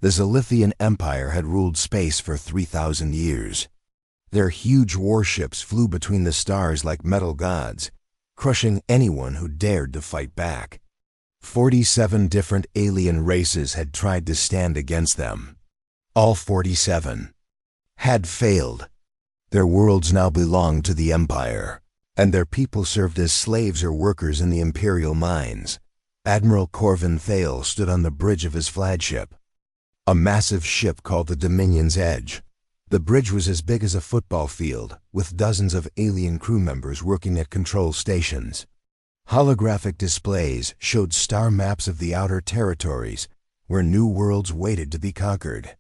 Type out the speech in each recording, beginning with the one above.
The Zilithian Empire had ruled space for 3,000 years. Their huge warships flew between the stars like metal gods, crushing anyone who dared to fight back. 47 different alien races had tried to stand against them. All 47 had failed. Their worlds now belonged to the Empire, and their people served as slaves or workers in the Imperial mines. Admiral Corvin Thale stood on the bridge of his flagship, a massive ship called the Dominion's Edge. The bridge was as big as a football field, with dozens of alien crew members working at control stations. Holographic displays showed star maps of the outer territories, where new worlds waited to be conquered.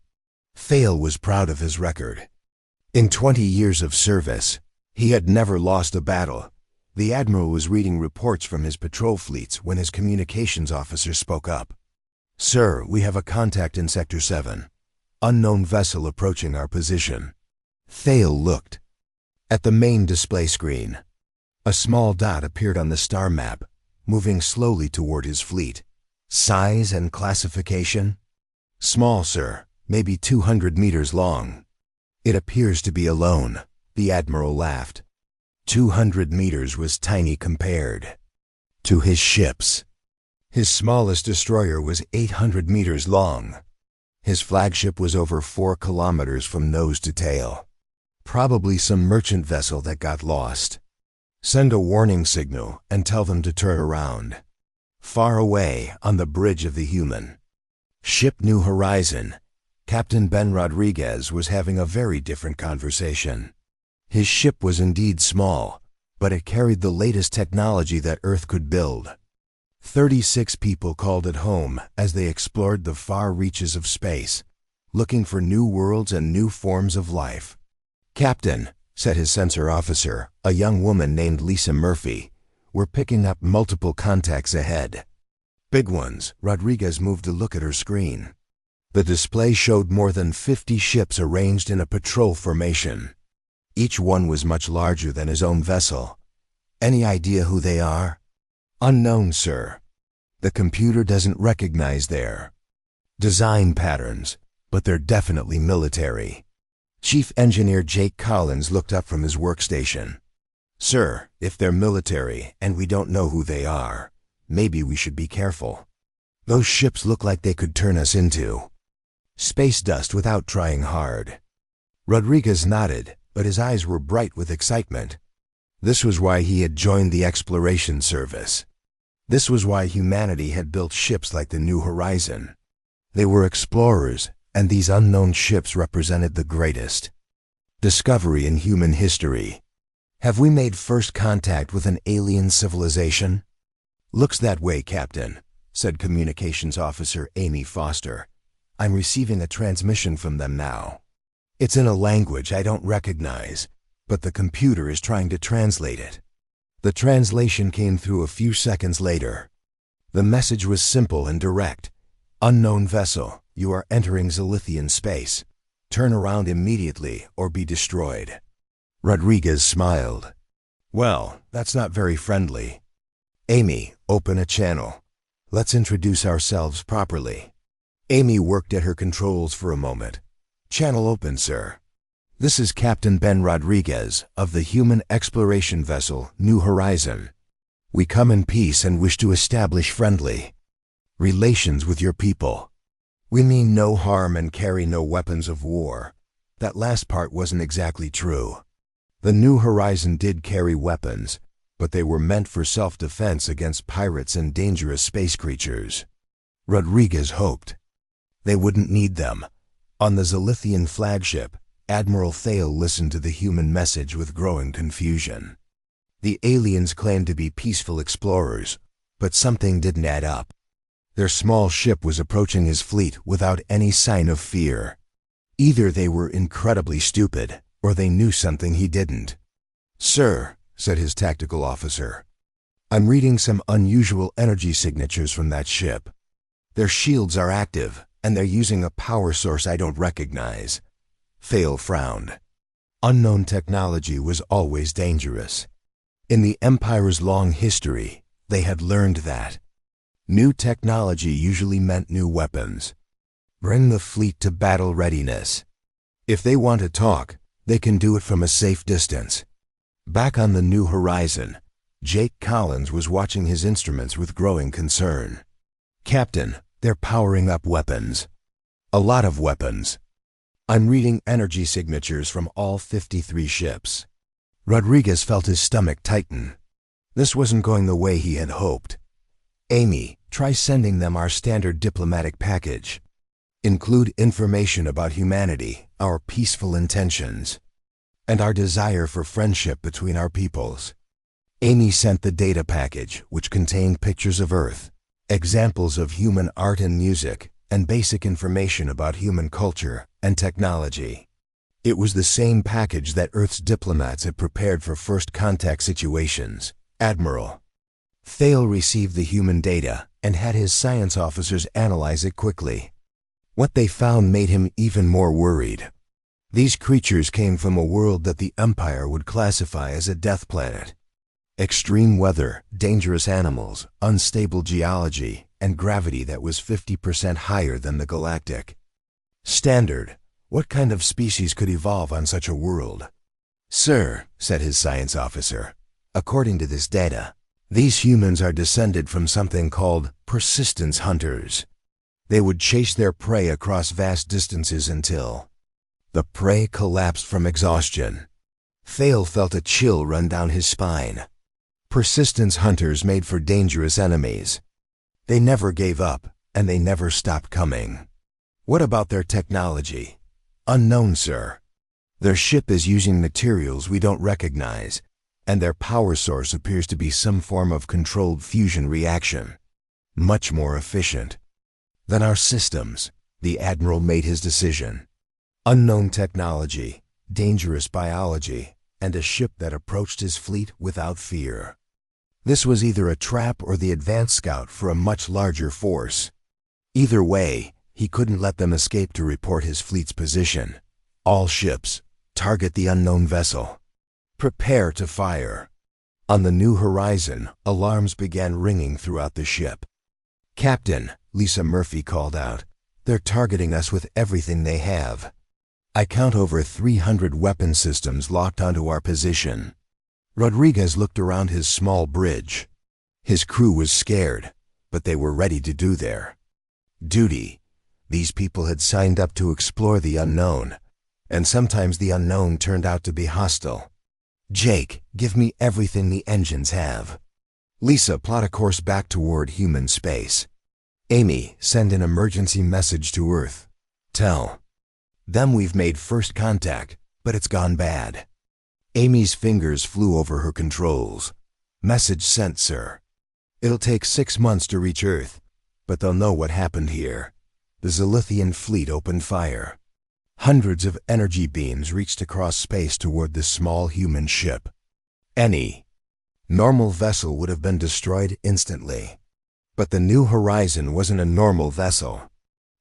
Thale was proud of his record. In 20 years of service, he had never lost a battle. The Admiral was reading reports from his patrol fleets when his communications officer spoke up. "Sir, we have a contact in Sector 7. Unknown vessel approaching our position." Thale looked at the main display screen. A small dot appeared on the star map, moving slowly toward his fleet. Size and classification? "Small, sir, maybe 200 meters long." "It appears to be alone," the Admiral laughed. 200 meters was tiny compared to his ships. His smallest destroyer was 800 meters long. His flagship was over 4 kilometers from nose to tail. Probably some merchant vessel that got lost. "Send a warning signal and tell them to turn around." Far away, on the bridge of the human ship New Horizon, Captain Ben Rodriguez was having a very different conversation. His ship was indeed small, but it carried the latest technology that Earth could build. 36 people called it home as they explored the far reaches of space, looking for new worlds and new forms of life. "Captain," said his sensor officer, a young woman named Lisa Murphy, "we're picking up multiple contacts ahead." "Big ones." Rodriguez moved to look at her screen. The display showed more than 50 ships arranged in a patrol formation. Each one was much larger than his own vessel. "Any idea who they are?" "Unknown, sir. The computer doesn't recognize their design patterns, but they're definitely military." Chief Engineer Jake Collins looked up from his workstation. "Sir, if they're military and we don't know who they are, maybe we should be careful. Those ships look like they could turn us into space dust without trying hard." Rodriguez nodded, but his eyes were bright with excitement. This was why he had joined the Exploration Service. This was why humanity had built ships like the New Horizon. They were explorers, and these unknown ships represented the greatest discovery in human history. "Have we made first contact with an alien civilization?" "Looks that way, Captain," said Communications Officer Amy Foster. "I'm receiving a transmission from them now. It's in a language I don't recognize, but the computer is trying to translate it." The translation came through a few seconds later. The message was simple and direct. "Unknown vessel, you are entering Zilithian space. Turn around immediately or be destroyed." Rodriguez smiled. "Well, that's not very friendly." "Amy, open a channel. Let's introduce ourselves properly." Amy worked at her controls for a moment. "Channel open, sir. This is Captain Ben Rodriguez of the human exploration vessel New Horizon. We come in peace and wish to establish friendly relations with your people. We mean no harm and carry no weapons of war." That last part wasn't exactly true. The New Horizon did carry weapons, but they were meant for self-defense against pirates and dangerous space creatures. Rodriguez hoped they wouldn't need them. On the Zilithian flagship, Admiral Thale listened to the human message with growing confusion. The aliens claimed to be peaceful explorers, but something didn't add up. Their small ship was approaching his fleet without any sign of fear. Either they were incredibly stupid, or they knew something he didn't. "Sir," said his tactical officer, "I'm reading some unusual energy signatures from that ship. Their shields are active, and they're using a power source I don't recognize." Thale frowned. Unknown technology was always dangerous. In the Empire's long history, they had learned that new technology usually meant new weapons. Bring the fleet to battle readiness. If they want to talk, they can do it from a safe distance. Back on the New Horizon, Jake Collins was watching his instruments with growing concern. Captain, they're powering up weapons. A lot of weapons. I'm reading energy signatures from all 53 ships. Rodriguez felt his stomach tighten. This wasn't going the way he had hoped. Amy, try sending them our standard diplomatic package. Include information about humanity, our peaceful intentions, and our desire for friendship between our peoples. Amy sent the data package, which contained pictures of Earth, examples of human art and music, and basic information about human culture and technology. It was the same package that Earth's diplomats had prepared for first contact situations. Admiral Thale received the human data and had his science officers analyze it quickly. What they found made him even more worried. These creatures came from a world that the Empire would classify as a death planet. Extreme weather, dangerous animals, unstable geology, and gravity that was 50% higher than the galactic standard. What kind of species could evolve on such a world? Sir, said his science officer, according to this data, these humans are descended from something called persistence hunters. They would chase their prey across vast distances until the prey collapsed from exhaustion. Thale felt a chill run down his spine. Persistence hunters made for dangerous enemies. They never gave up, and they never stopped coming. What about their technology? Unknown, sir. Their ship is using materials we don't recognize, and their power source appears to be some form of controlled fusion reaction. Much more efficient than our systems. The Admiral made his decision. Unknown technology, dangerous biology, and a ship that approached his fleet without fear. This was either a trap or the advance scout for a much larger force. Either way, he couldn't let them escape to report his fleet's position. All ships, target the unknown vessel. Prepare to fire. On the New Horizon, alarms began ringing throughout the ship. Captain, Lisa Murphy called out, they're targeting us with everything they have. I count over 300 weapon systems locked onto our position. Rodriguez looked around his small bridge. His crew was scared, but they were ready to do their duty. These people had signed up to explore the unknown, and sometimes the unknown turned out to be hostile. Jake, give me everything the engines have. Lisa, plot a course back toward human space. Amy, send an emergency message to Earth. Tell them we've made first contact, but it's gone bad. Amy's fingers flew over her controls. Message sent, sir. It'll take 6 months to reach Earth, but they'll know what happened here. The Zilithian fleet opened fire. Hundreds of energy beams reached across space toward the small human ship. Any normal vessel would have been destroyed instantly. But the New Horizon wasn't a normal vessel.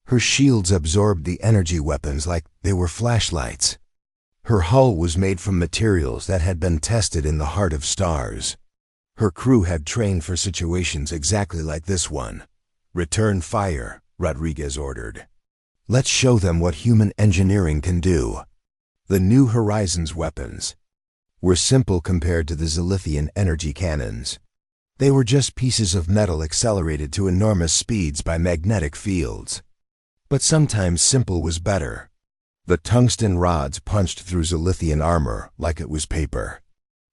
Her shields absorbed the energy weapons like they were flashlights. Her hull was made from materials that had been tested in the heart of stars. Her crew had trained for situations exactly like this one. Return fire, Rodriguez ordered. Let's show them what human engineering can do. The New Horizon's weapons were simple compared to the Zilithian energy cannons. They were just pieces of metal accelerated to enormous speeds by magnetic fields. But sometimes simple was better. The tungsten rods punched through Zilithian armor like it was paper.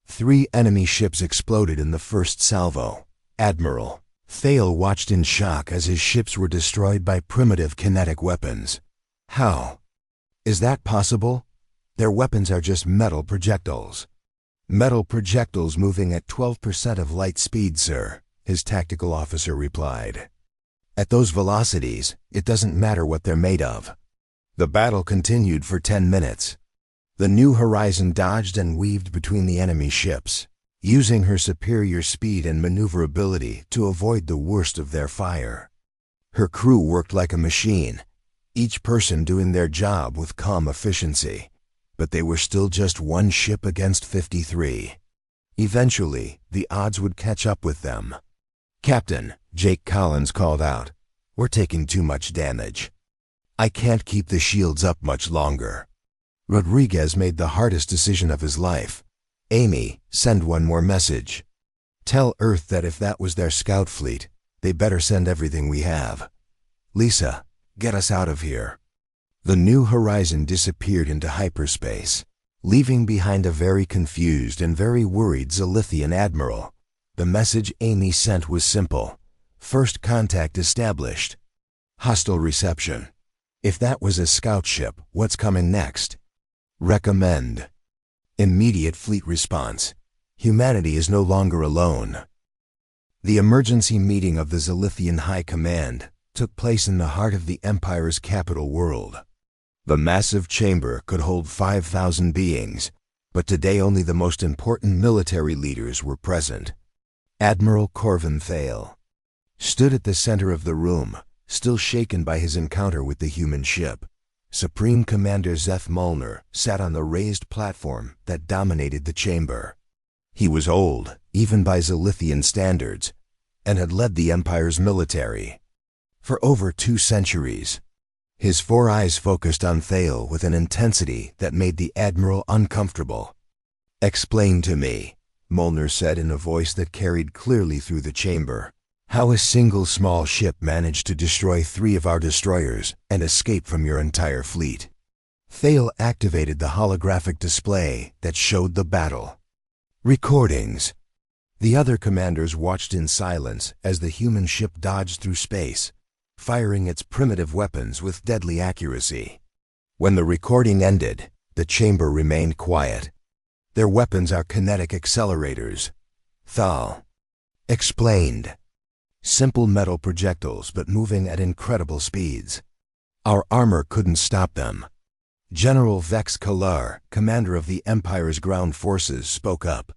3 enemy ships exploded in the first salvo. Admiral Thale watched in shock as his ships were destroyed by primitive kinetic weapons. How is that possible? Their weapons are just metal projectiles. Metal projectiles moving at 12% of light speed, sir, his tactical officer replied. At those velocities, it doesn't matter what they're made of. The battle continued for 10 minutes. The New Horizon dodged and weaved between the enemy ships, using her superior speed and maneuverability to avoid the worst of their fire. Her crew worked like a machine, each person doing their job with calm efficiency, but they were still just one ship against 53. Eventually, the odds would catch up with them. Captain, Jake Collins called out, we're taking too much damage. I can't keep the shields up much longer. Rodriguez made the hardest decision of his life. Amy, send one more message. Tell Earth that if that was their scout fleet, they better send everything we have. Lisa, get us out of here. The New Horizon disappeared into hyperspace, leaving behind a very confused and very worried Zilithian admiral. The message Amy sent was simple. First contact established. Hostile reception. If that was a scout ship, what's coming next? Recommend. Immediate fleet response. Humanity is no longer alone. The emergency meeting of the Zilithian High Command took place in the heart of the Empire's capital world. The massive chamber could hold 5,000 beings, but today only the most important military leaders were present. Admiral Corvin Thale stood at the center of the room, still shaken by his encounter with the human ship. Supreme Commander Zeth Mulner sat on the raised platform that dominated the chamber. He was old, even by Zilithian standards, and had led the Empire's military for over 2 centuries. His 4 eyes focused on Thale with an intensity that made the Admiral uncomfortable. Explain to me, Mulner said in a voice that carried clearly through the chamber, how a single small ship managed to destroy 3 of our destroyers and escape from your entire fleet. Thale activated the holographic display that showed the battle. Recordings. The other commanders watched in silence as the human ship dodged through space, firing its primitive weapons with deadly accuracy. When the recording ended, the chamber remained quiet. Their weapons are kinetic accelerators. Thal explained. Simple metal projectiles but moving at incredible speeds. Our armor couldn't stop them. General Vex Kalar, commander of the Empire's ground forces, spoke up.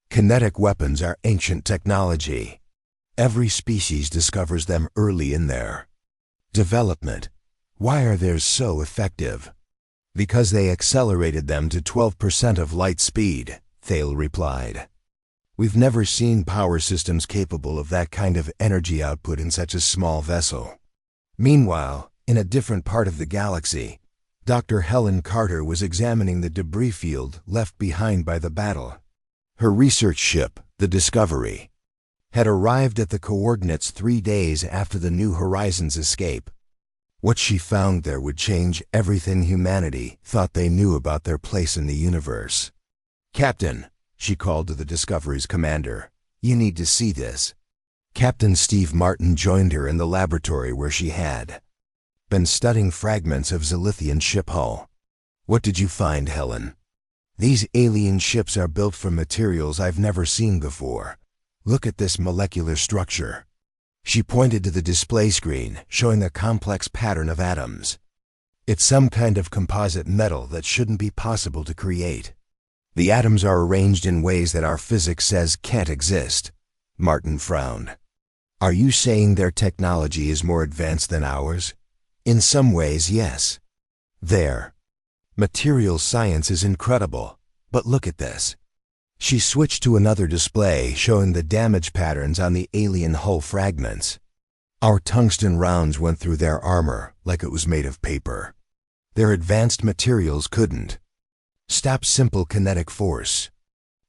Kinetic weapons are ancient technology. Every species discovers them early in their development. Why are theirs so effective? Because they accelerated them to 12% of light speed, Thale replied. We've never seen power systems capable of that kind of energy output in such a small vessel. Meanwhile, in a different part of the galaxy, Dr. Helen Carter was examining the debris field left behind by the battle. Her research ship, the Discovery, had arrived at the coordinates 3 days after the New Horizons escape. What she found there would change everything humanity thought they knew about their place in the universe. Captain, she called to the Discovery's commander, you need to see this. Captain Steve Martin joined her in the laboratory where she had been studying fragments of Zilithian ship hull. What did you find, Helen? These alien ships are built from materials I've never seen before. Look at this molecular structure. She pointed to the display screen, showing a complex pattern of atoms. It's some kind of composite metal that shouldn't be possible to create. The atoms are arranged in ways that our physics says can't exist. Martin frowned. Are you saying their technology is more advanced than ours? In some ways, yes. Their material science is incredible, but look at this. She switched to another display showing the damage patterns on the alien hull fragments. Our tungsten rounds went through their armor like it was made of paper. Their advanced materials couldn't stop simple kinetic force.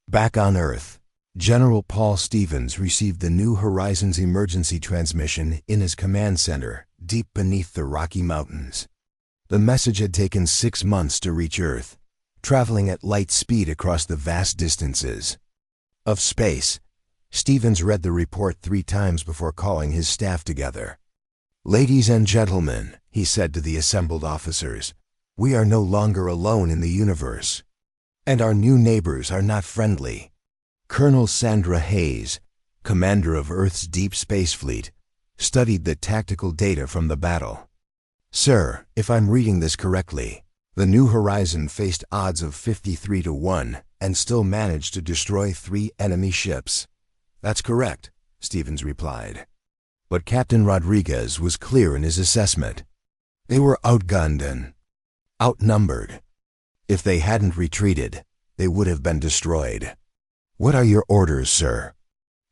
Back on Earth, General Paul Stevens received the New Horizons emergency transmission in his command center deep beneath the Rocky Mountains. The message had taken 6 months to reach Earth, traveling at light speed across the vast distances of space. Stevens read the report 3 times before calling his staff together. Ladies and gentlemen, he said to the assembled officers, we are no longer alone in the universe, and our new neighbors are not friendly. Colonel Sandra Hayes, commander of Earth's Deep Space Fleet, studied the tactical data from the battle. Sir, if I'm reading this correctly, the New Horizon faced odds of 53 to 1 and still managed to destroy 3 enemy ships. That's correct, Stevens replied. But Captain Rodriguez was clear in his assessment. They were outgunned and outnumbered. If they hadn't retreated, they would have been destroyed. What are your orders, sir?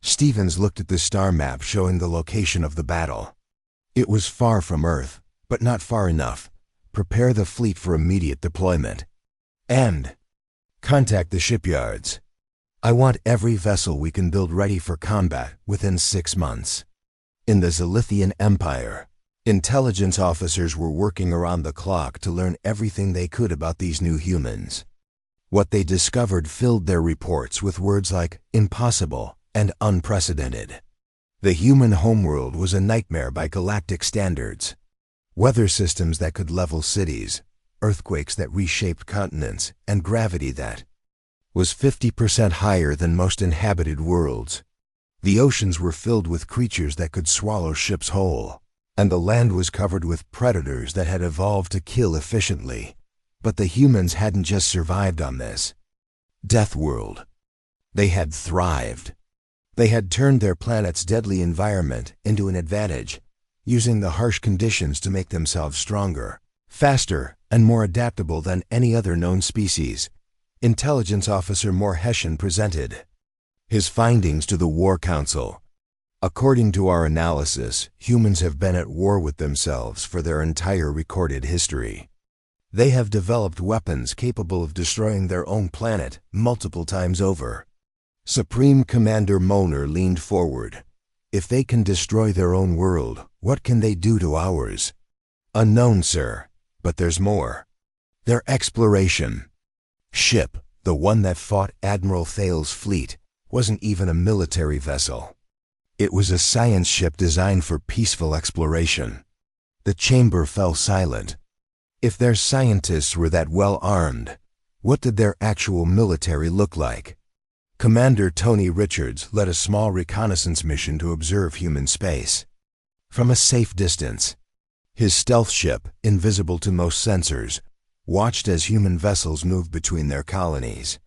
Stevens looked at the star map showing the location of the battle. It was far from Earth, but not far enough. Prepare the fleet for immediate deployment. And contact the shipyards. I want every vessel we can build ready for combat within 6 months. In the Zilithian Empire, intelligence officers were working around the clock to learn everything they could about these new humans. What they discovered filled their reports with words like impossible and unprecedented. The human homeworld was a nightmare by galactic standards. Weather systems that could level cities, earthquakes that reshaped continents, and gravity that was 50% higher than most inhabited worlds. The oceans were filled with creatures that could swallow ships whole, and the land was covered with predators that had evolved to kill efficiently. But the humans hadn't just survived on this death world. They had thrived. They had turned their planet's deadly environment into an advantage, using the harsh conditions to make themselves stronger, faster, and more adaptable than any other known species. Intelligence Officer Morheshen presented his findings to the War Council. According to our analysis, humans have been at war with themselves for their entire recorded history. They have developed weapons capable of destroying their own planet multiple times over. Supreme Commander Molnar leaned forward. If they can destroy their own world, what can they do to ours? Unknown, sir, but there's more. Their exploration ship, the one that fought Admiral Thale's fleet, wasn't even a military vessel. It was a science ship designed for peaceful exploration. The chamber fell silent. If their scientists were that well armed, what did their actual military look like? Commander Tony Richards led a small reconnaissance mission to observe human space from a safe distance. His stealth ship, invisible to most sensors, watched as human vessels moved between their colonies.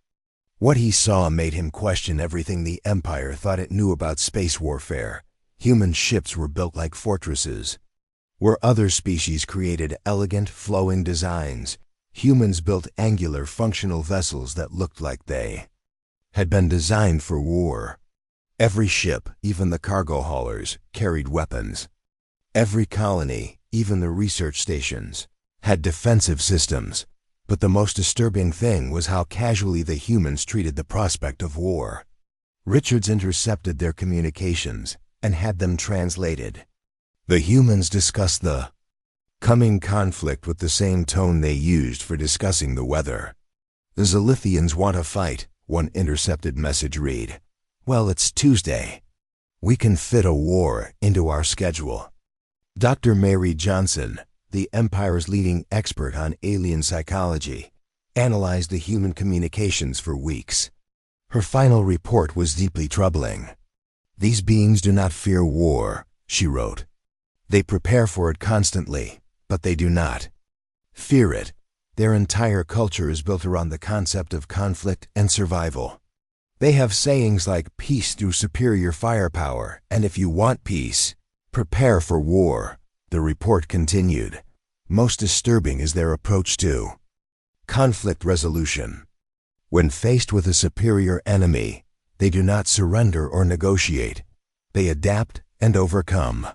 What he saw made him question everything the Empire thought it knew about space warfare. Human ships were built like fortresses. Where other species created elegant, flowing designs, humans built angular, functional vessels that looked like they had been designed for war. Every ship, even the cargo haulers, carried weapons. Every colony, even the research stations, had defensive systems. But the most disturbing thing was how casually the humans treated the prospect of war. Richards intercepted their communications and had them translated. The humans discussed the coming conflict with the same tone they used for discussing the weather. The Zilithians want to fight, one intercepted message read. Well, it's Tuesday. We can fit a war into our schedule. Dr. Mary Johnson, the Empire's leading expert on alien psychology, analyzed the human communications for weeks. Her final report was deeply troubling. These beings do not fear war, she wrote. They prepare for it constantly, but they do not fear it. Their entire culture is built around the concept of conflict and survival. They have sayings like peace through superior firepower, and if you want peace, prepare for war. The report continued. Most disturbing is their approach to conflict resolution. When faced with a superior enemy, they do not surrender or negotiate. They adapt and overcome.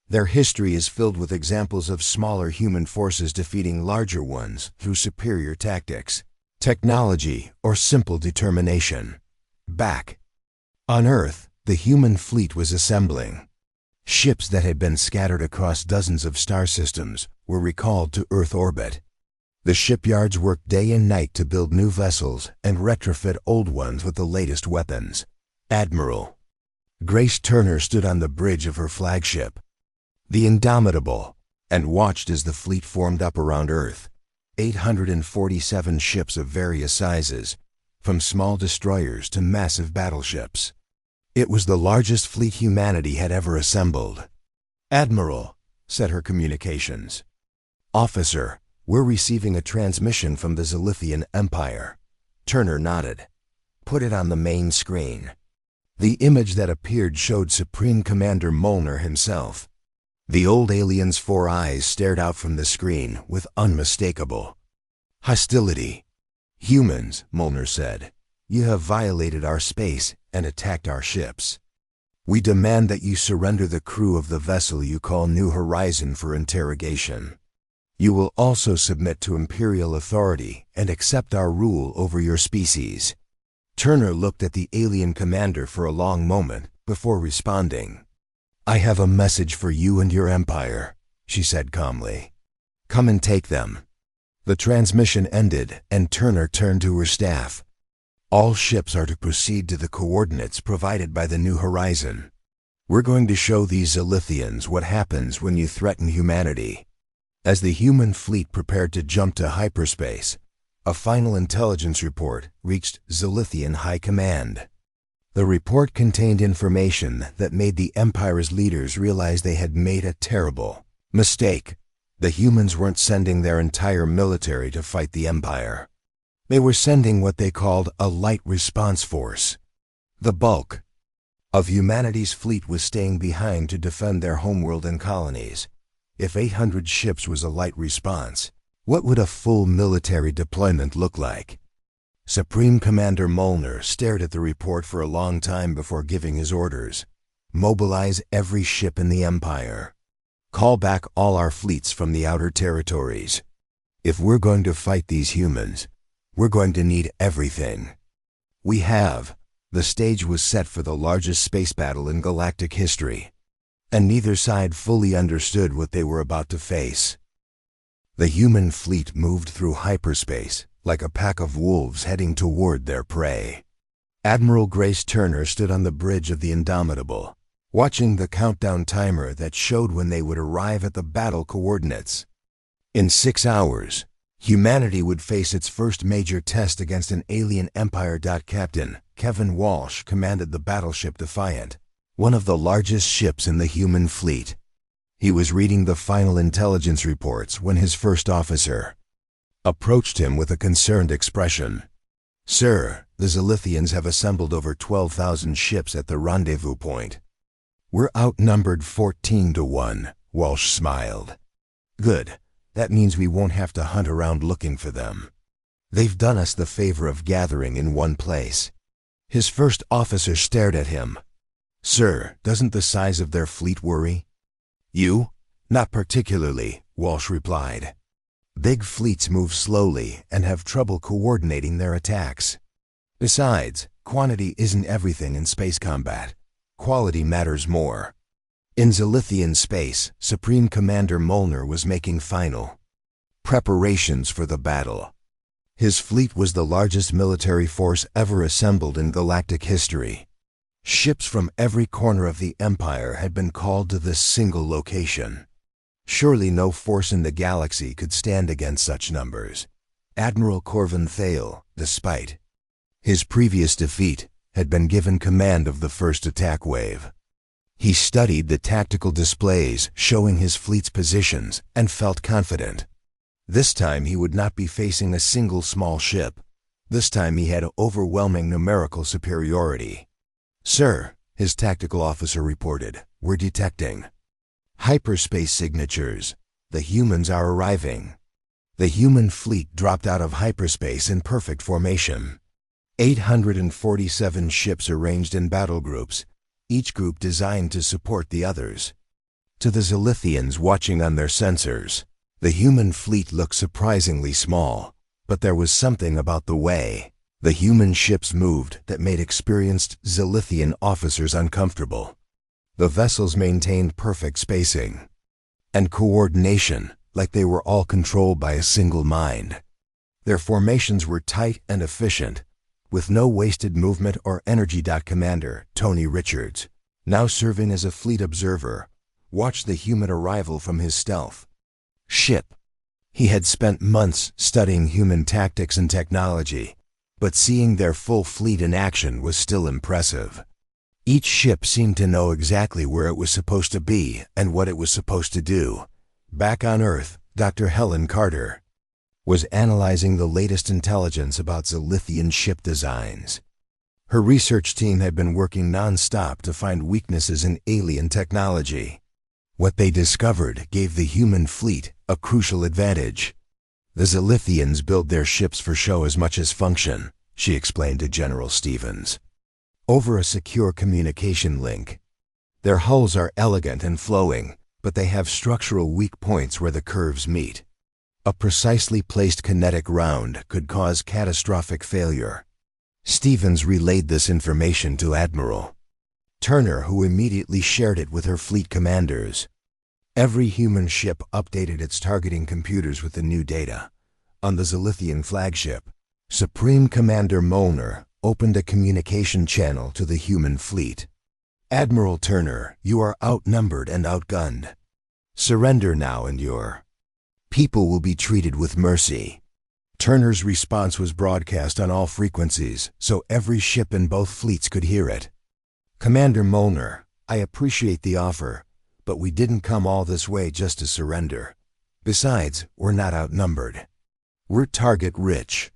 Their history is filled with examples of smaller human forces defeating larger ones through superior tactics, technology, or simple determination. Back on Earth, the human fleet was assembling. Ships that had been scattered across dozens of star systems were recalled to Earth orbit. The shipyards worked day and night to build new vessels and retrofit old ones with the latest weapons. Admiral Grace Turner stood on the bridge of her flagship, the Indomitable, and watched as the fleet formed up around Earth. 847 ships of various sizes, from small destroyers to massive battleships. It was the largest fleet humanity had ever assembled. Admiral, said her communications. Officer, we're receiving a transmission from the Zilithian Empire. Turner nodded. Put it on the main screen. The image that appeared showed Supreme Commander Molnar himself. The old alien's 4 eyes stared out from the screen with unmistakable hostility. Humans, Molnar said, you have violated our space and attacked our ships. We demand that you surrender the crew of the vessel you call New Horizon for interrogation. You will also submit to Imperial authority and accept our rule over your species." Turner looked at the alien commander for a long moment before responding. "I have a message for you and your empire," she said calmly. "Come and take them." The transmission ended and Turner turned to her staff. "All ships are to proceed to the coordinates provided by the New Horizon. We're going to show these Zilithians what happens when you threaten humanity." As the human fleet prepared to jump to hyperspace, a final intelligence report reached Zilithian High Command. The report contained information that made the Empire's leaders realize they had made a terrible mistake. The humans weren't sending their entire military to fight the Empire. They were sending what they called a light response force. The bulk of humanity's fleet was staying behind to defend their homeworld and colonies. If 800 ships was a light response, what would a full military deployment look like? Supreme Commander Molnar stared at the report for a long time before giving his orders. "Mobilize every ship in the Empire. Call back all our fleets from the outer territories. If we're going to fight these humans, we're going to need everything we have." The stage was set for the largest space battle in galactic history, and neither side fully understood what they were about to face. The human fleet moved through hyperspace like a pack of wolves heading toward their prey. Admiral Grace Turner stood on the bridge of the Indomitable, watching the countdown timer that showed when they would arrive at the battle coordinates. In 6 hours, humanity would face its first major test against an alien empire. Captain Kevin Walsh commanded the battleship Defiant, one of the largest ships in the human fleet. He was reading the final intelligence reports when his first officer approached him with a concerned expression. "Sir, the Zilithians have assembled over 12,000 ships at the rendezvous point." "We're outnumbered 14 to 1, Walsh smiled. "Good. That means we won't have to hunt around looking for them. They've done us the favor of gathering in one place." His first officer stared at him. "Sir, doesn't the size of their fleet worry you?" "Not particularly," Walsh replied. "Big fleets move slowly and have trouble coordinating their attacks. Besides, quantity isn't everything in space combat. Quality matters more." In Zilithian space, Supreme Commander Molnar was making final preparations for the battle. His fleet was the largest military force ever assembled in galactic history. Ships from every corner of the Empire had been called to this single location. Surely no force in the galaxy could stand against such numbers. Admiral Corvin Thale, despite his previous defeat, had been given command of the first attack wave. He studied the tactical displays showing his fleet's positions and felt confident. This time he would not be facing a single small ship. This time he had overwhelming numerical superiority. "Sir," his tactical officer reported, "we're detecting hyperspace signatures. The humans are arriving." The human fleet dropped out of hyperspace in perfect formation. 847 ships arranged in battle groups, each group designed to support the others. To the Zilithians watching on their sensors, the human fleet looked surprisingly small, but there was something about the way the human ships moved that made experienced Zilithian officers uncomfortable. The vessels maintained perfect spacing and coordination, like they were all controlled by a single mind. Their formations were tight and efficient, with no wasted movement or energy. Commander Tony Richards, now serving as a fleet observer, watched the human arrival from his stealth ship. He had spent months studying human tactics and technology, but seeing their full fleet in action was still impressive. Each ship seemed to know exactly where it was supposed to be and what it was supposed to do. Back on Earth, Dr. Helen Carter was analyzing the latest intelligence about Zilithian ship designs. Her research team had been working non-stop to find weaknesses in alien technology. What they discovered gave the human fleet a crucial advantage. "The Zilithians build their ships for show as much as function," she explained to General Stevens. Over a secure communication link, Their hulls are elegant and flowing, but they have structural weak points where the curves meet. A precisely placed kinetic round could cause catastrophic failure. Stevens relayed this information to Admiral Turner, who immediately shared it with her fleet commanders. Every human ship updated its targeting computers with the new data. On the Zilithian flagship, Supreme Commander Molnar opened a communication channel to the human fleet. "Admiral Turner, you are outnumbered and outgunned. Surrender now and your people will be treated with mercy." Turner's response was broadcast on all frequencies, so every ship in both fleets could hear it. "Commander Molnar, I appreciate the offer, but we didn't come all this way just to surrender. Besides, we're not outnumbered. We're target-rich."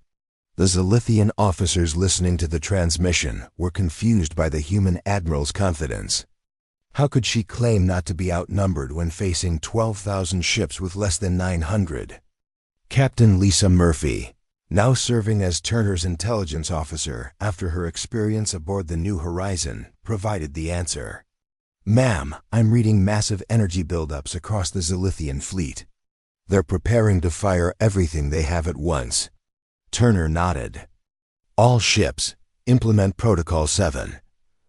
The Zilithian officers listening to the transmission were confused by the human admiral's confidence. How could she claim not to be outnumbered when facing 12,000 ships with less than 900? Captain Lisa Murphy, now serving as Turner's intelligence officer after her experience aboard the New Horizon, provided the answer. "Ma'am, I'm reading massive energy buildups across the Zilithian fleet. They're preparing to fire everything they have at once." Turner nodded. "All ships, implement Protocol 7.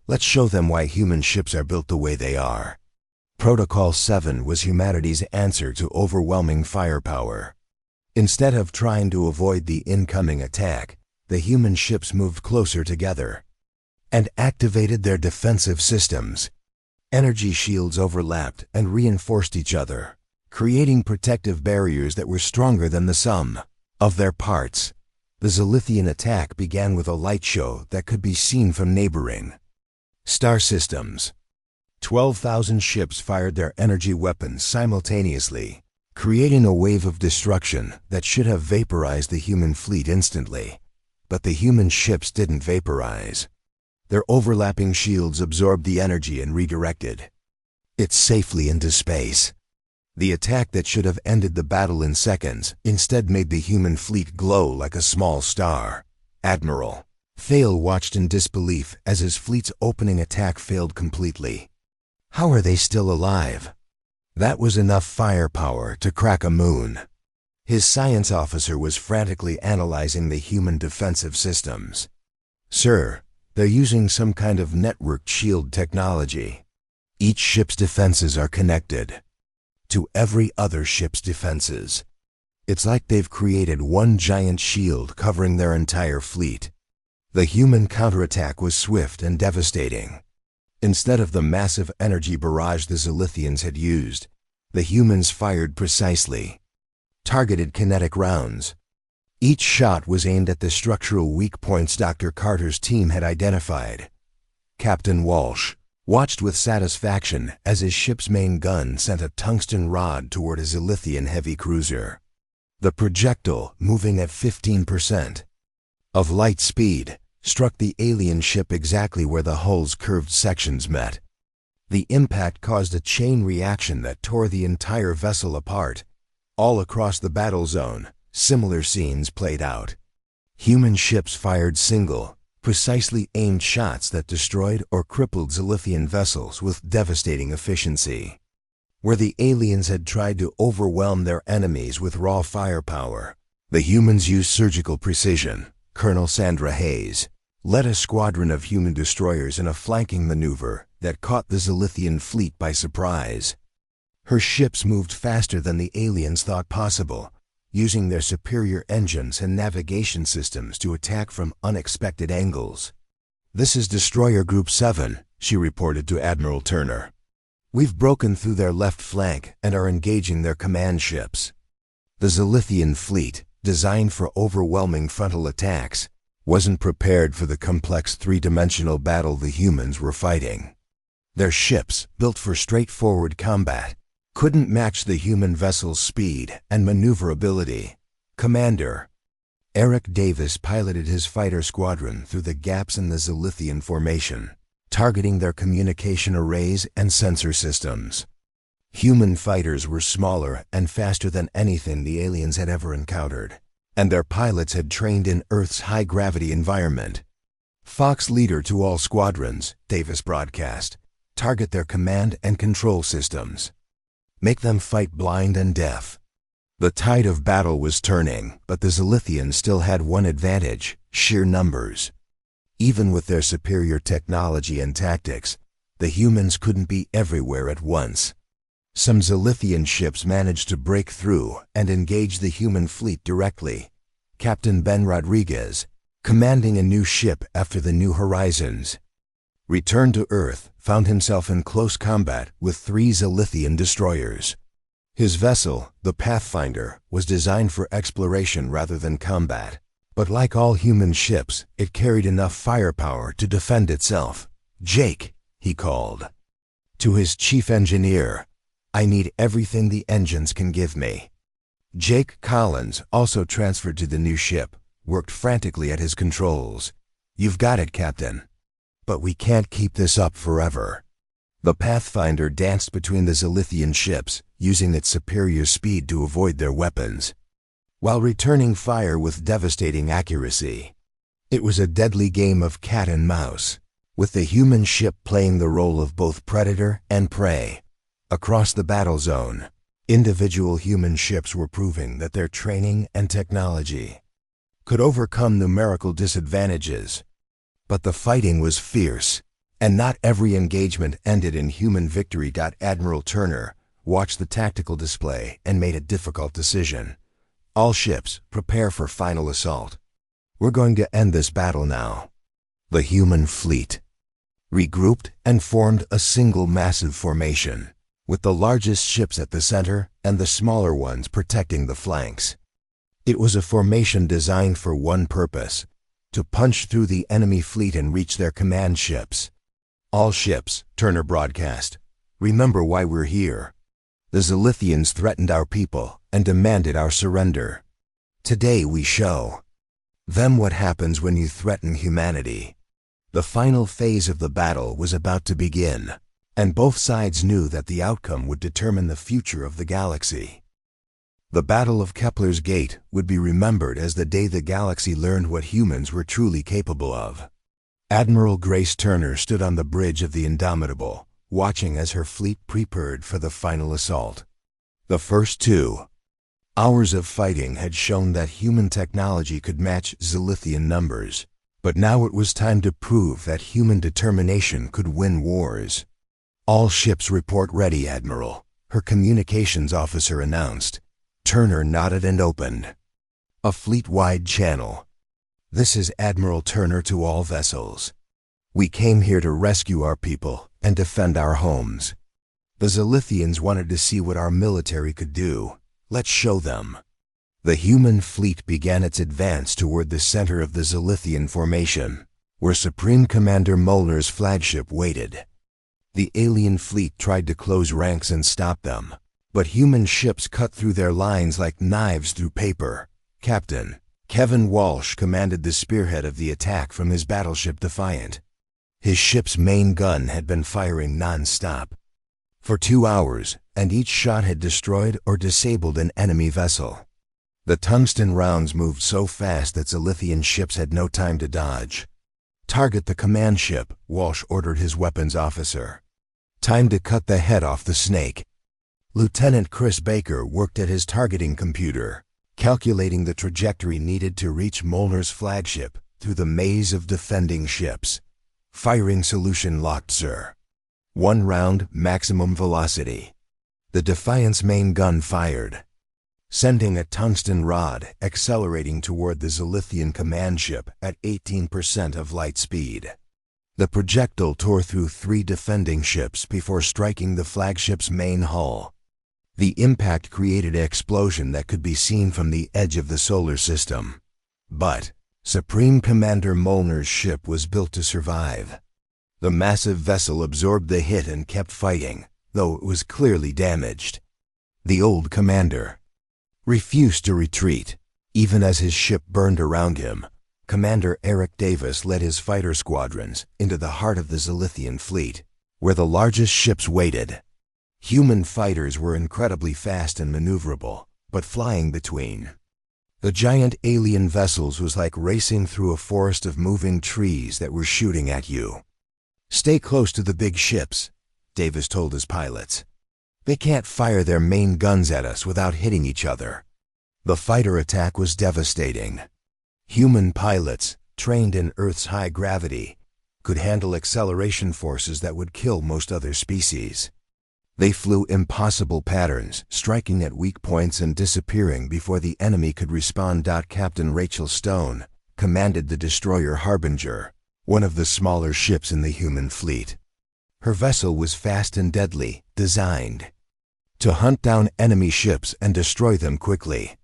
Let's show them why human ships are built the way they are." Protocol 7 was humanity's answer to overwhelming firepower. Instead of trying to avoid the incoming attack, the human ships moved closer together and activated their defensive systems. Energy shields overlapped and reinforced each other, creating protective barriers that were stronger than the sum of their parts. The Zilithian attack began with a light show that could be seen from neighboring star systems. 12,000 ships fired their energy weapons simultaneously, creating a wave of destruction that should have vaporized the human fleet instantly. But the human ships didn't vaporize. Their overlapping shields absorbed the energy and redirected it safely into space. The attack that should have ended the battle in seconds instead made the human fleet glow like a small star. Admiral Thale watched in disbelief as his fleet's opening attack failed completely. How are they still alive? That was enough firepower to crack a moon. His science officer was frantically analyzing the human defensive systems. "Sir, they're using some kind of networked shield technology. Each ship's defenses are connected to every other ship's defenses. It's like they've created one giant shield covering their entire fleet." The human counterattack was swift and devastating. Instead of the massive energy barrage the Zilithians had used, the humans fired precisely targeted kinetic rounds. Each shot was aimed at the structural weak points Dr. Carter's team had identified. Captain Walsh watched with satisfaction as his ship's main gun sent a tungsten rod toward a Zilithian heavy cruiser. The projectile, moving at 15% of light speed, struck the alien ship exactly where the hull's curved sections met. The impact caused a chain reaction that tore the entire vessel apart. All across the battle zone, similar scenes played out. Human ships fired single, precisely aimed shots that destroyed or crippled Zilithian vessels with devastating efficiency. Where the aliens had tried to overwhelm their enemies with raw firepower, the humans used surgical precision. Colonel Sandra Hayes led a squadron of human destroyers in a flanking maneuver that caught the Zilithian fleet by surprise. Her ships moved faster than the aliens thought possible, using their superior engines and navigation systems to attack from unexpected angles. "This is Destroyer Group 7, she reported to Admiral Turner. "We've broken through their left flank and are engaging their command ships." The Zilithian fleet, designed for overwhelming frontal attacks, wasn't prepared for the complex three-dimensional battle the humans were fighting. Their ships, built for straightforward combat, couldn't match the human vessel's speed and maneuverability. Commander Eric Davis piloted his fighter squadron through the gaps in the Zilithian formation, targeting their communication arrays and sensor systems. Human fighters were smaller and faster than anything the aliens had ever encountered, and their pilots had trained in Earth's high-gravity environment. "Fox leader to all squadrons," Davis broadcast. Target their command and control systems. Make them fight blind and deaf. The tide of battle was turning, but the Zilithians still had one advantage: sheer numbers. Even with their superior technology and tactics, the humans couldn't be everywhere at once. Some Zilithian ships managed to break through and engage the human fleet directly. Captain Ben Rodriguez, commanding a new ship after the New Horizons, returned to Earth, found himself in close combat with 3 Zilithian destroyers. His vessel, the Pathfinder, was designed for exploration rather than combat. But like all human ships, it carried enough firepower to defend itself. "Jake," he called to his chief engineer, "I need everything the engines can give me." Jake Collins, also transferred to the new ship, worked frantically at his controls. "You've got it, Captain. But we can't keep this up forever." The Pathfinder danced between the Zilithian ships, using its superior speed to avoid their weapons, while returning fire with devastating accuracy. It was a deadly game of cat and mouse, with the human ship playing the role of both predator and prey. Across the battle zone, individual human ships were proving that their training and technology could overcome numerical disadvantages. But the fighting was fierce, and not every engagement ended in human victory. Admiral Turner watched the tactical display and made a difficult decision. "All ships, prepare for final assault. We're going to end this battle now." The human fleet regrouped and formed a single massive formation, with the largest ships at the center and the smaller ones protecting the flanks. It was a formation designed for one purpose: to punch through the enemy fleet and reach their command ships. "All ships," Turner broadcast, "remember why we're here. The Zilithians threatened our people and demanded our surrender. Today we show them what happens when you threaten humanity." The final phase of the battle was about to begin, and both sides knew that the outcome would determine the future of the galaxy. The Battle of Kepler's Gate would be remembered as the day the galaxy learned what humans were truly capable of. Admiral Grace Turner stood on the bridge of the Indomitable, watching as her fleet prepared for the final assault. The first 2 hours of fighting had shown that human technology could match Zilithian numbers, but now it was time to prove that human determination could win wars. "All ships report ready, Admiral," her communications officer announced. Turner nodded and opened a fleet-wide channel. "This is Admiral Turner to all vessels. We came here to rescue our people and defend our homes. The Zilithians wanted to see what our military could do. Let's show them." The human fleet began its advance toward the center of the Zilithian formation, where Supreme Commander Molnar's flagship waited. The alien fleet tried to close ranks and stop them, but human ships cut through their lines like knives through paper. Captain Kevin Walsh commanded the spearhead of the attack from his battleship Defiant. His ship's main gun had been firing non-stop for 2 hours, and each shot had destroyed or disabled an enemy vessel. The tungsten rounds moved so fast that Zilithian ships had no time to dodge. "Target the command ship," Walsh ordered his weapons officer. "Time to cut the head off the snake." Lieutenant Chris Baker worked at his targeting computer, calculating the trajectory needed to reach Molnar's flagship through the maze of defending ships. "Firing solution locked, sir. 1 round, maximum velocity." The Defiant's main gun fired, sending a tungsten rod accelerating toward the Zilithian command ship at 18% of light speed. The projectile tore through 3 defending ships before striking the flagship's main hull. The impact created an explosion that could be seen from the edge of the solar system. But Supreme Commander Molnar's ship was built to survive. The massive vessel absorbed the hit and kept fighting, though it was clearly damaged. The old commander refused to retreat, even as his ship burned around him. Commander Eric Davis led his fighter squadrons into the heart of the Zilithian fleet, where the largest ships waited. Human fighters were incredibly fast and maneuverable, but flying between the giant alien vessels was like racing through a forest of moving trees that were shooting at you. "Stay close to the big ships," Davis told his pilots. "They can't fire their main guns at us without hitting each other." The fighter attack was devastating. Human pilots, trained in Earth's high gravity, could handle acceleration forces that would kill most other species. They flew impossible patterns, striking at weak points and disappearing before the enemy could respond. Captain Rachel Stone commanded the destroyer Harbinger, one of the smaller ships in the human fleet. Her vessel was fast and deadly, designed to hunt down enemy ships and destroy them quickly.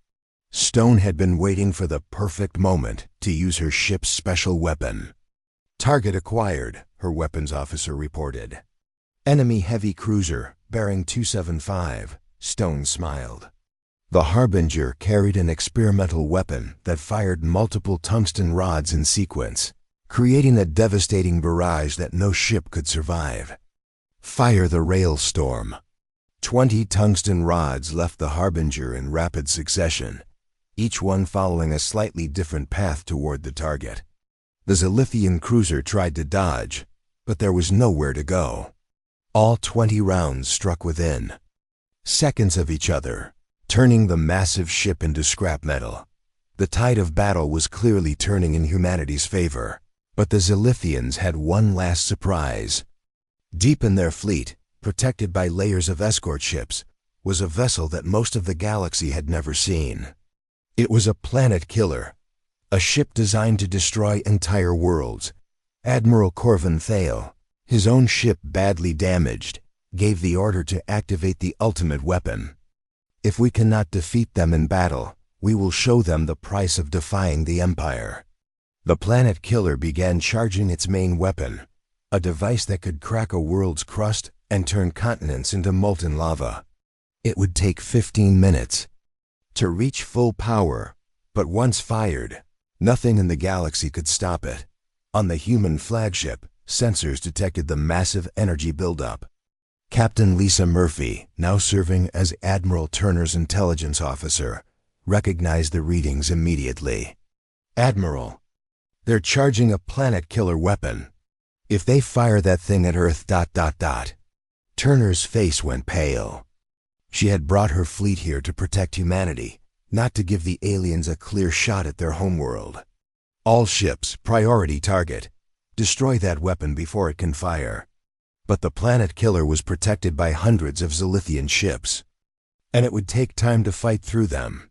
Stone had been waiting for the perfect moment to use her ship's special weapon. "Target acquired," her weapons officer reported. "Enemy heavy cruiser, bearing 275, Stone smiled. The Harbinger carried an experimental weapon that fired multiple tungsten rods in sequence, creating a devastating barrage that no ship could survive. "Fire the Railstorm." 20 tungsten rods left the Harbinger in rapid succession, each one following a slightly different path toward the target. The Zilithian cruiser tried to dodge, but there was nowhere to go. All 20 rounds struck within seconds of each other, turning the massive ship into scrap metal. The tide of battle was clearly turning in humanity's favor, but the Zilithians had one last surprise. Deep in their fleet, protected by layers of escort ships, was a vessel that most of the galaxy had never seen. It was a planet killer, a ship designed to destroy entire worlds. Admiral Corvin Thale, his own ship badly damaged, gave the order to activate the ultimate weapon. "If we cannot defeat them in battle, we will show them the price of defying the Empire." The planet killer began charging its main weapon, a device that could crack a world's crust and turn continents into molten lava. It would take 15 minutes to reach full power, but once fired, nothing in the galaxy could stop it. On the human flagship, sensors detected the massive energy buildup. Captain Lisa Murphy, now serving as Admiral Turner's intelligence officer, recognized the readings immediately. "Admiral, they're charging a planet-killer weapon. If they fire that thing at Earth... Turner's face went pale. She had brought her fleet here to protect humanity, not to give the aliens a clear shot at their homeworld. "All ships, priority target. Destroy that weapon before it can fire." But the planet killer was protected by hundreds of Zilithian ships, and it would take time to fight through them.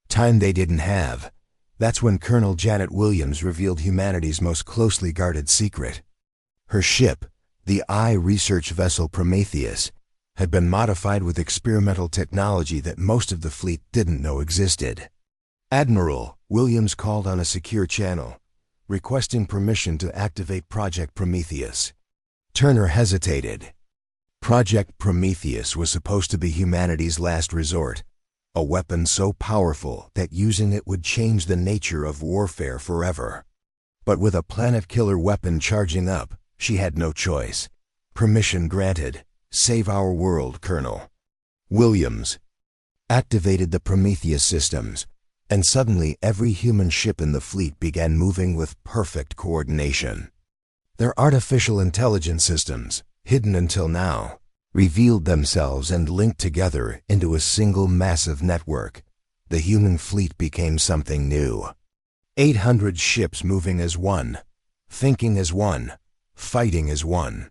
Time they didn't have. That's when Colonel Janet Williams revealed humanity's most closely guarded secret. Her ship, the eye research vessel Prometheus, had been modified with experimental technology that most of the fleet didn't know existed. "Admiral," Williams called on a secure channel, requesting permission to activate Project Prometheus. Turner hesitated. Project Prometheus was supposed to be humanity's last resort, a weapon so powerful that using it would change the nature of warfare forever. But with a planet-killer weapon charging up, she had no choice. "Permission granted. Save our world, Colonel." Williams activated the Prometheus systems, and suddenly every human ship in the fleet began moving with perfect coordination. Their artificial intelligence systems, hidden until now, revealed themselves and linked together into a single massive network. The human fleet became something new. 800 ships moving as one, thinking as one, fighting as one.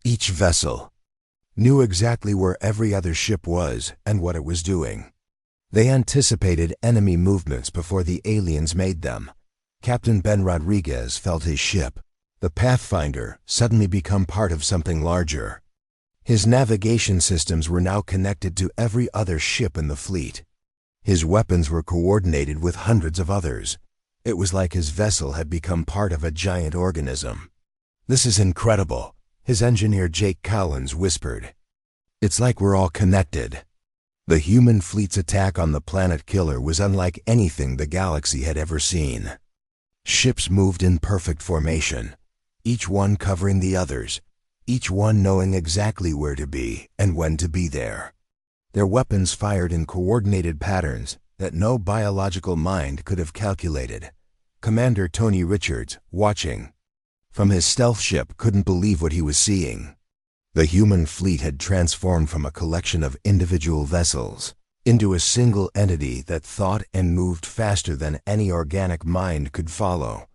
Each vessel knew exactly where every other ship was and what it was doing. They anticipated enemy movements before the aliens made them. Captain Ben Rodriguez felt his ship, the Pathfinder, suddenly become part of something larger. His navigation systems were now connected to every other ship in the fleet. His weapons were coordinated with hundreds of others. It was like his vessel had become part of a giant organism. "This is incredible," his engineer Jake Collins whispered. "It's like we're all connected." The human fleet's attack on the planet killer was unlike anything the galaxy had ever seen. Ships moved in perfect formation, each one covering the others, each one knowing exactly where to be and when to be there. Their weapons fired in coordinated patterns that no biological mind could have calculated. Commander Tony Richards, watching from his stealth ship, couldn't believe what he was seeing. The human fleet had transformed from a collection of individual vessels into a single entity that thought and moved faster than any organic mind could follow.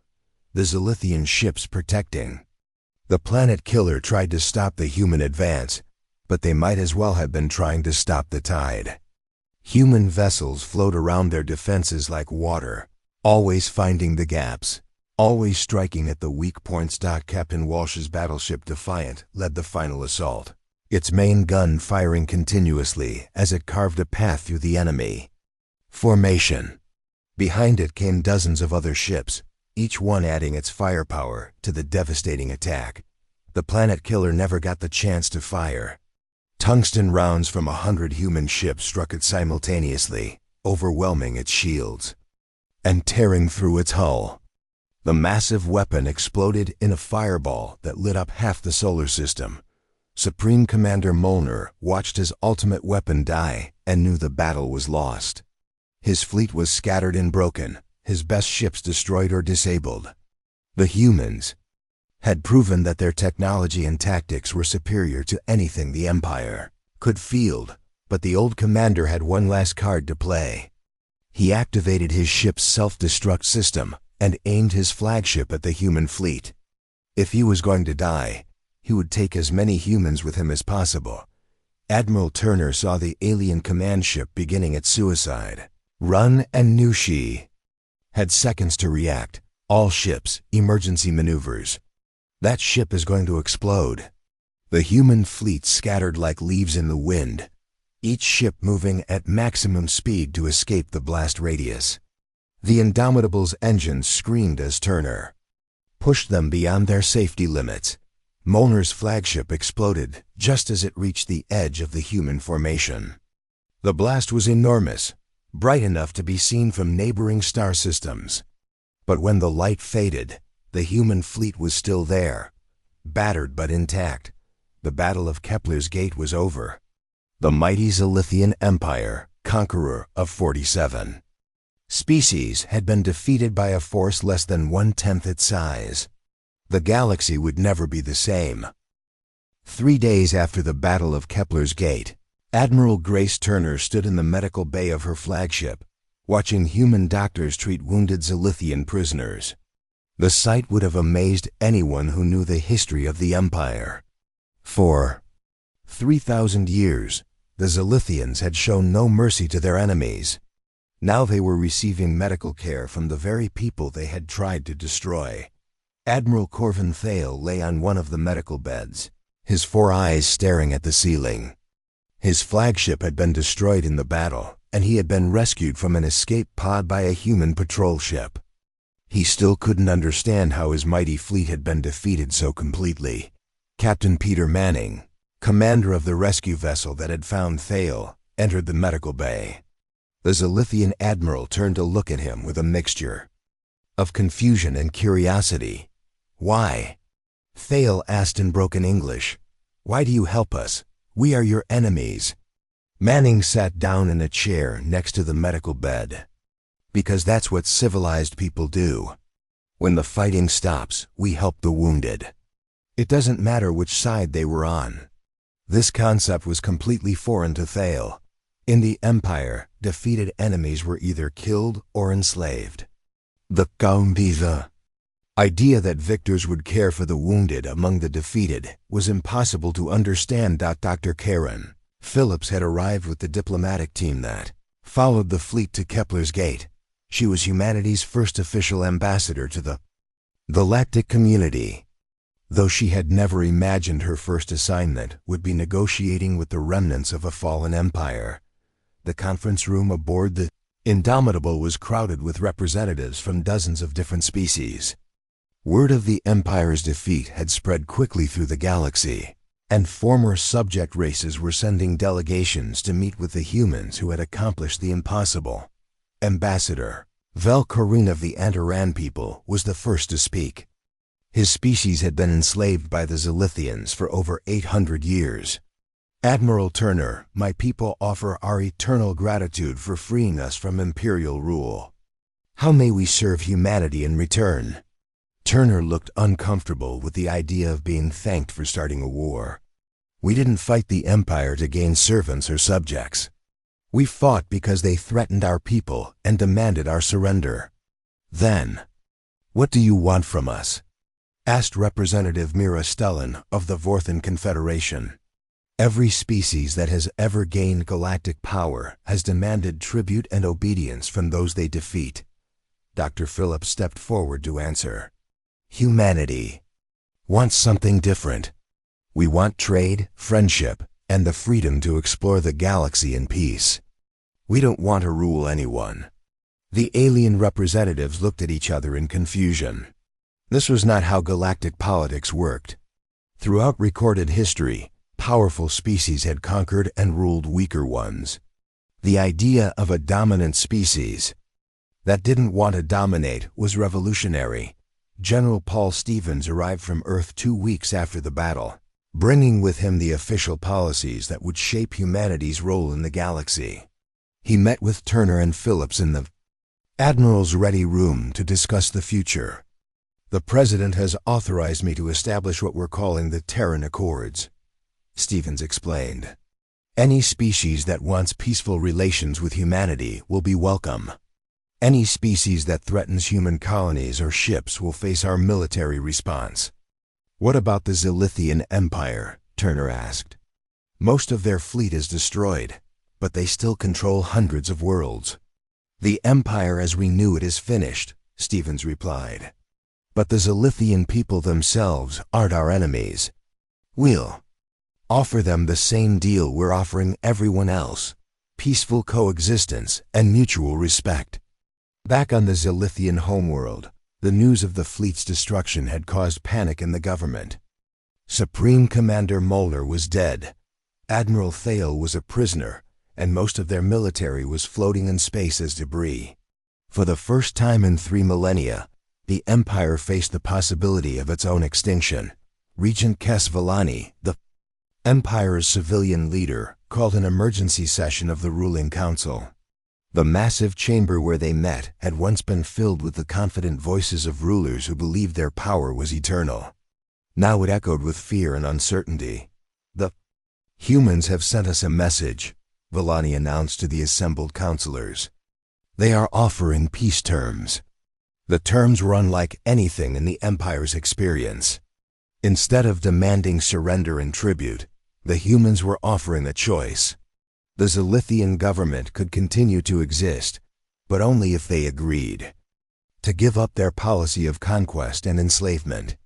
The Zilithian ships protecting the planet killer tried to stop the human advance, but they might as well have been trying to stop the tide. Human vessels flowed around their defenses like water, always finding the gaps, always striking at the weak points. Captain Walsh's battleship Defiant led the final assault, its main gun firing continuously as it carved a path through the enemy formation. Behind it came dozens of other ships, each one adding its firepower to the devastating attack. The planet killer never got the chance to fire. Tungsten rounds from 100 human ships struck it simultaneously, overwhelming its shields and tearing through its hull. The massive weapon exploded in a fireball that lit up half the solar system. Supreme Commander Molnar watched his ultimate weapon die and knew the battle was lost. His fleet was scattered and broken, his best ships destroyed or disabled. The humans had proven that their technology and tactics were superior to anything the Empire could field, but the old commander had one last card to play. He activated his ship's self-destruct system and aimed his flagship at the human fleet. If he was going to die, he would take as many humans with him as possible. Admiral Turner saw the alien command ship beginning its suicide run and knew she had seconds to react. All ships, emergency maneuvers. That ship is going to explode. The human fleet scattered like leaves in the wind, each ship moving at maximum speed to escape the blast radius. The Indomitable's engines screamed as Turner pushed them beyond their safety limits. Molnar's flagship exploded just as it reached the edge of the human formation. The blast was enormous, bright enough to be seen from neighboring star systems. But when the light faded, the human fleet was still there, battered but intact. The Battle of Kepler's Gate was over. The mighty Zilithian Empire, conqueror of 47 species, had been defeated by a force less than 1/10 its size. The galaxy would never be the same. 3 days after the Battle of Kepler's Gate, Admiral Grace Turner stood in the medical bay of her flagship, watching human doctors treat wounded Zilithian prisoners. The sight would have amazed anyone who knew the history of the Empire. For 3,000 years, the Zilithians had shown no mercy to their enemies. Now they were receiving medical care from the very people they had tried to destroy. Admiral Corvin Thale lay on one of the medical beds, his 4 eyes staring at the ceiling. His flagship had been destroyed in the battle, and he had been rescued from an escape pod by a human patrol ship. He still couldn't understand how his mighty fleet had been defeated so completely. Captain Peter Manning, commander of the rescue vessel that had found Thale, entered the medical bay. The Zilithian admiral turned to look at him with a mixture of confusion and curiosity. "Why?" Thale asked in broken English. "Why do you help us? We are your enemies." Manning sat down in a chair next to the medical bed. "Because that's what civilized people do. When the fighting stops, we help the wounded. It doesn't matter which side they were on." This concept was completely foreign to Thale. In the Empire, defeated enemies were either killed or enslaved. The idea that victors would care for the wounded among the defeated was impossible to understand. Dr. Karen Phillips had arrived with the diplomatic team that followed the fleet to Kepler's Gate. She was humanity's first official ambassador to the Galactic community. Though she had never imagined her first assignment would be negotiating with the remnants of a fallen empire. The conference room aboard the Indomitable was crowded with representatives from dozens of different species. Word of the Empire's defeat had spread quickly through the galaxy, and former subject races were sending delegations to meet with the humans who had accomplished the impossible. Ambassador Vel Corin of the Antaran people was the first to speak. His species had been enslaved by the Zilithians for over 800 years. "Admiral Turner, my people offer our eternal gratitude for freeing us from imperial rule. How may we serve humanity in return?" Turner looked uncomfortable with the idea of being thanked for starting a war. We didn't fight the Empire to gain servants or subjects. We fought because they threatened our people and demanded our surrender. Then, what do you want from us? Asked Representative Mira Stellan of the Vorthan Confederation. Every species that has ever gained galactic power has demanded tribute and obedience from those they defeat. Dr. Phillips stepped forward to answer. Humanity wants something different. We want trade, friendship, and the freedom to explore the galaxy in peace. We don't want to rule anyone. The alien representatives looked at each other in confusion. This was not how galactic politics worked. Throughout recorded history, powerful species had conquered and ruled weaker ones. The idea of a dominant species that didn't want to dominate was revolutionary. General Paul Stevens arrived from Earth 2 weeks after the battle, bringing with him the official policies that would shape humanity's role in the galaxy. He met with Turner and Phillips in the Admiral's ready room to discuss the future. The President has authorized me to establish what we're calling the Terran Accords, Stevens explained. Any species that wants peaceful relations with humanity will be welcome. Any species that threatens human colonies or ships will face our military response. What about the Zilithian Empire? Turner asked. Most of their fleet is destroyed, but they still control hundreds of worlds. The Empire as we knew it is finished, Stevens replied. But the Zilithian people themselves aren't our enemies. We'll offer them the same deal we're offering everyone else: peaceful coexistence and mutual respect. Back on the Zilithian homeworld, the news of the fleet's destruction had caused panic in the government. Supreme Commander Mulder was dead. Admiral Thale was a prisoner, and most of their military was floating in space as debris. For the first time in 3 millennia, the Empire faced the possibility of its own extinction. Regent Kes Villani, the Empire's civilian leader, called an emergency session of the ruling council. The massive chamber where they met had once been filled with the confident voices of rulers who believed their power was eternal. Now it echoed with fear and uncertainty. The humans have sent us a message, Villani announced to the assembled counselors. They are offering peace terms. The terms were unlike anything in the Empire's experience. Instead of demanding surrender and tribute, the humans were offering a choice. The Zilithian government could continue to exist, but only if they agreed to give up their policy of conquest and enslavement.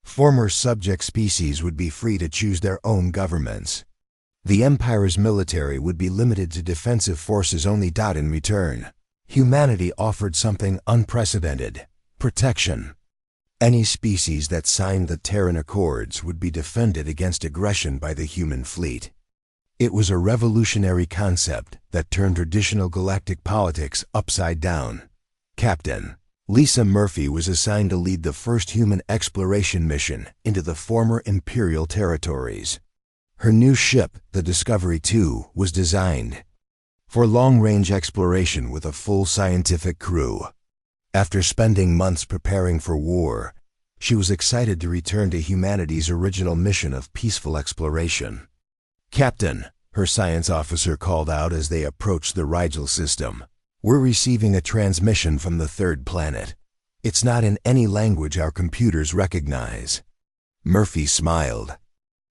Former subject species would be free to choose their own governments. The Empire's military would be limited to defensive forces only. In return, humanity offered something unprecedented: protection. Any species that signed the Terran Accords would be defended against aggression by the human fleet. It was a revolutionary concept that turned traditional galactic politics upside down. Captain Lisa Murphy was assigned to lead the first human exploration mission into the former Imperial territories. Her new ship, the Discovery II, was designed for long-range exploration with a full scientific crew. After spending months preparing for war, she was excited to return to humanity's original mission of peaceful exploration. Captain, her science officer called out as they approached the Rigel system, we're receiving a transmission from the third planet. It's not in any language our computers recognize. Murphy smiled.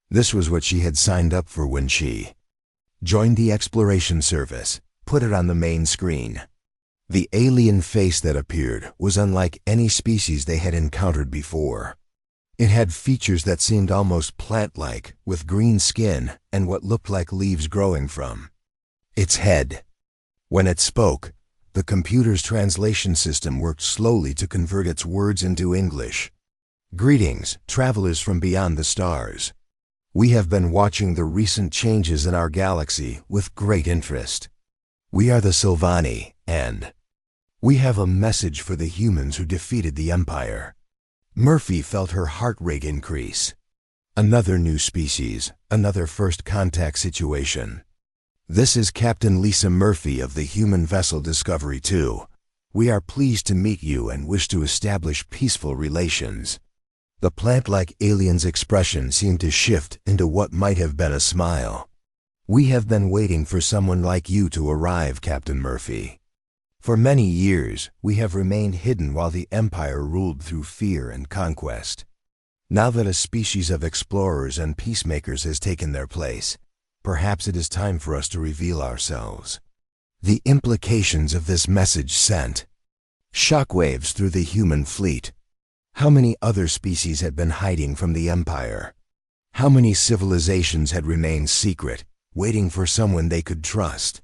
This was what she had signed up for when she joined the exploration service, put it on the main screen. The alien face that appeared was unlike any species they had encountered before. It had features that seemed almost plant-like, with green skin and what looked like leaves growing from its head. When it spoke, the computer's translation system worked slowly to convert its words into English. Greetings, travelers from beyond the stars. We have been watching the recent changes in our galaxy with great interest. We are the Sylvani, and we have a message for the humans who defeated the Empire. Murphy felt her heart rate increase. Another new species, another first contact situation. This is Captain Lisa Murphy of the human vessel Discovery II. We are pleased to meet you and wish to establish peaceful relations. The plant-like alien's expression seemed to shift into what might have been a smile. "We have been waiting for someone like you to arrive, Captain Murphy. For many years, we have remained hidden while the Empire ruled through fear and conquest. Now that a species of explorers and peacemakers has taken their place, perhaps it is time for us to reveal ourselves." The implications of this message sent shockwaves through the human fleet. How many other species had been hiding from the Empire? How many civilizations had remained secret, waiting for someone they could trust?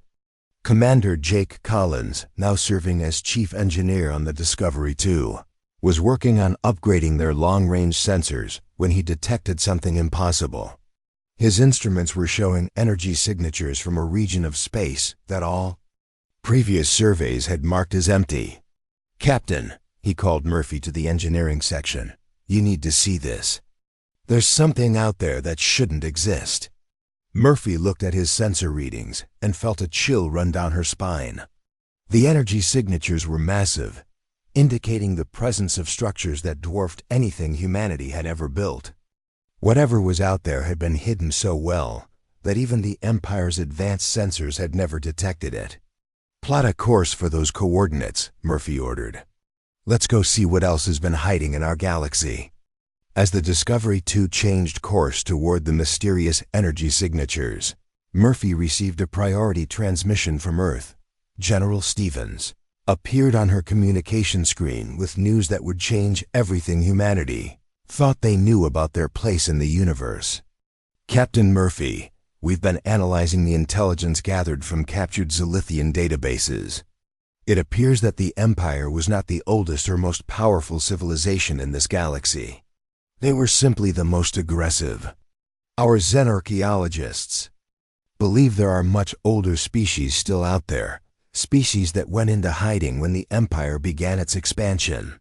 Commander Jake Collins, now serving as chief engineer on the Discovery II, was working on upgrading their long-range sensors when he detected something impossible. His instruments were showing energy signatures from a region of space that all previous surveys had marked as empty. "Captain," he called Murphy to the engineering section, "you need to see this. There's something out there that shouldn't exist." Murphy looked at his sensor readings and felt a chill run down her spine. The energy signatures were massive, indicating the presence of structures that dwarfed anything humanity had ever built. Whatever was out there had been hidden so well that even the Empire's advanced sensors had never detected it. "Plot a course for those coordinates," Murphy ordered. "Let's go see what else has been hiding in our galaxy." As the Discovery II changed course toward the mysterious energy signatures, Murphy received a priority transmission from Earth. General Stevens appeared on her communication screen with news that would change everything humanity thought they knew about their place in the universe. "Captain Murphy, we've been analyzing the intelligence gathered from captured Zilithian databases. It appears that the Empire was not the oldest or most powerful civilization in this galaxy. They were simply the most aggressive. Our xenarchaeologists believe there are much older species still out there, species that went into hiding when the Empire began its expansion."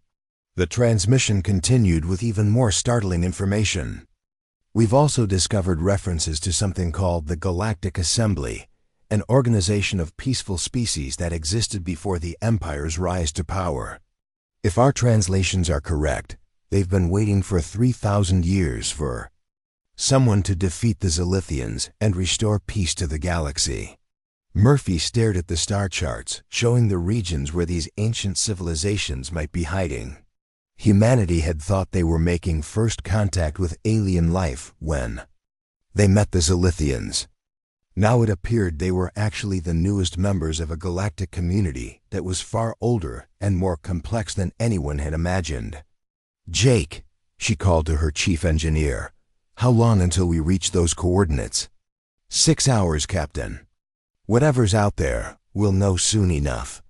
The transmission continued with even more startling information. "We've also discovered references to something called the Galactic Assembly, an organization of peaceful species that existed before the Empire's rise to power. If our translations are correct, they've been waiting for 3,000 years for someone to defeat the Zilithians and restore peace to the galaxy." Murphy stared at the star charts, showing the regions where these ancient civilizations might be hiding. Humanity had thought they were making first contact with alien life when they met the Zilithians. Now it appeared they were actually the newest members of a galactic community that was far older and more complex than anyone had imagined. "Jake," she called to her chief engineer, "how long until we reach those coordinates?" "6 hours, Captain. Whatever's out there, we'll know soon enough."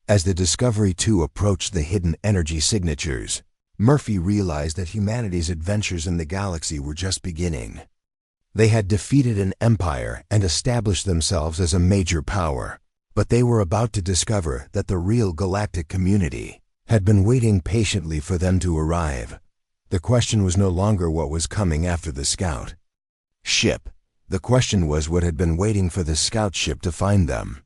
As the Discovery II approached the hidden energy signatures, Murphy realized that humanity's adventures in the galaxy were just beginning. They had defeated an empire and established themselves as a major power, but they were about to discover that the real galactic community had been waiting patiently for them to arrive. The question was no longer what was coming after the scout ship. The question was what had been waiting for the scout ship to find them.